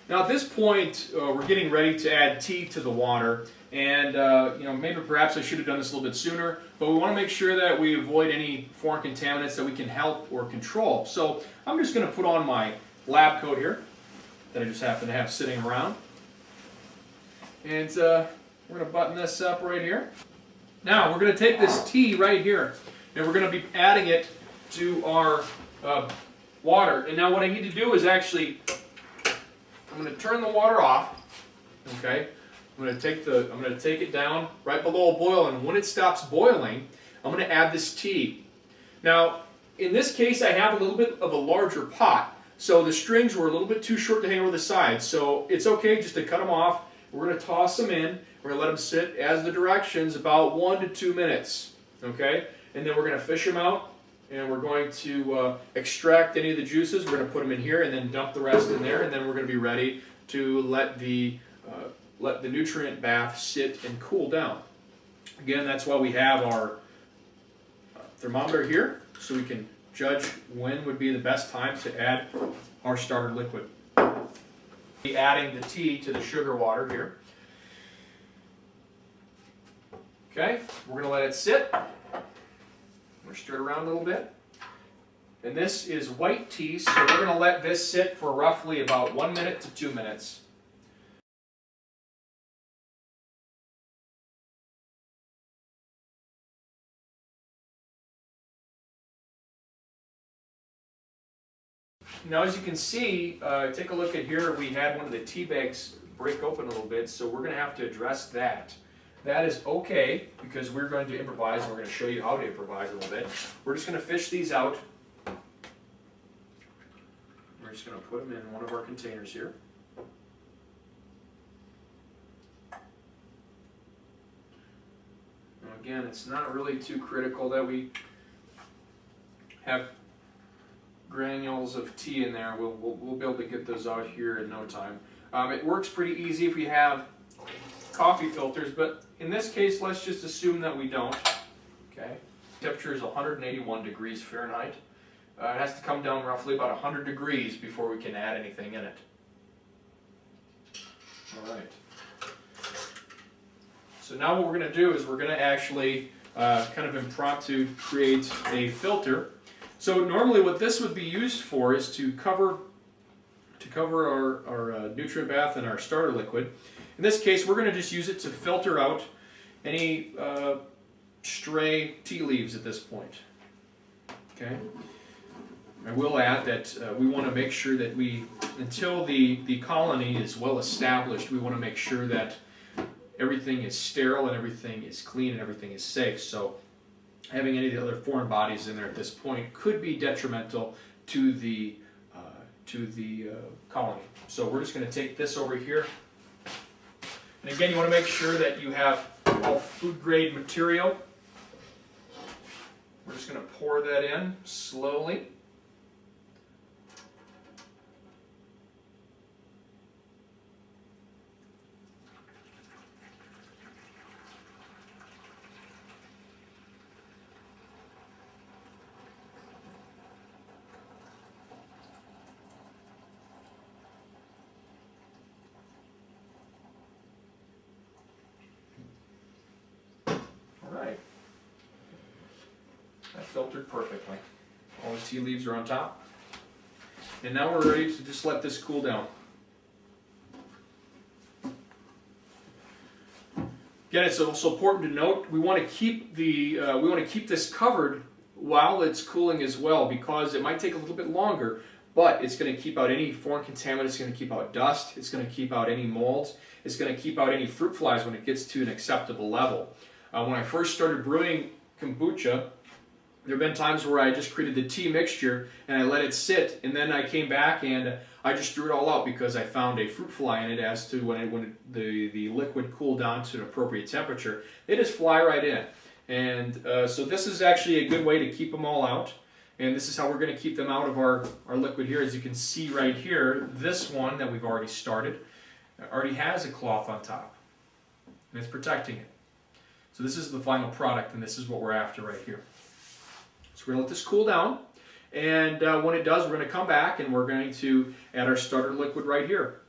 Now at this point, we're getting ready to add tea to the water, and maybe perhaps I should have done this a little bit sooner, but we want to make sure that we avoid any foreign contaminants that we can help or control. So I'm just going to put on my lab coat here that I just happen to have sitting around, and we're going to button this up right here. Now we're going to take this tea right here, and we're going to be adding it to our water. And now what I need to do is actually, I'm going to turn the water off. Okay, I'm going to take it down right below a boil, and when it stops boiling, I'm going to add this tea. Now, in this case, I have a little bit of a larger pot, so the strings were a little bit too short to hang over the sides. So it's okay just to cut them off. We're going to toss them in. We're going to let them sit as the directions about 1 to 2 minutes. Okay, and then we're going to fish them out, and we're going to extract any of the juices. We're going to put them in here and then dump the rest in there, and then we're going to be ready to let the nutrient bath sit and cool down. Again, that's why we have our thermometer here, so we can judge when would be the best time to add our starter liquid. Be adding the tea to the sugar water here. Okay, we're going to let it sit. We're stir it around a little bit. And this is white tea, so we're going to let this sit for roughly about 1 minute to 2 minutes. Now, as you can see, take a look at here, we had one of the tea bags break open a little bit, so we're going to have to address that. That is okay, because we're going to improvise, and we're going to show you how to improvise a little bit. We're just going to fish these out. We're just going to put them in one of our containers here. Now again, it's not really too critical that we have granules of tea in there. We'll be able to get those out here in no time. It works pretty easy if we have coffee filters, but in this case, let's just assume that we don't. Okay, temperature is 181 degrees Fahrenheit. It has to come down roughly about 100 degrees before we can add anything in it. All right. So now what we're going to do is we're going to actually kind of impromptu create a filter. So normally what this would be used for is to cover our nutrient bath and our starter liquid. In this case, we're going to just use it to filter out any stray tea leaves at this point. Okay. I will add that we want to make sure that until the colony is well established, we want to make sure that everything is sterile and everything is clean and everything is safe. So having any of the other foreign bodies in there at this point could be detrimental to the colony. So we're just going to take this over here. And again, you want to make sure that you have all food grade material. We're just going to pour that in slowly. That filtered perfectly. All the tea leaves are on top. And now we're ready to just let this cool down. Again, it's also important to note we want to keep this covered while it's cooling as well, because it might take a little bit longer, but it's going to keep out any foreign contaminants, it's going to keep out dust, it's going to keep out any molds, it's going to keep out any fruit flies when it gets to an acceptable level. When I first started brewing kombucha, there have been times where I just created the tea mixture and I let it sit, and then I came back and I just threw it all out because I found a fruit fly in it. As to when the liquid cooled down to an appropriate temperature, they just fly right in. And so this is actually a good way to keep them all out. And this is how we're going to keep them out of our liquid here. As you can see right here, this one that we've already started already has a cloth on top, and it's protecting it. So this is the final product, and this is what we're after right here. So we're going to let this cool down, and when it does, we're going to come back and we're going to add our starter liquid right here.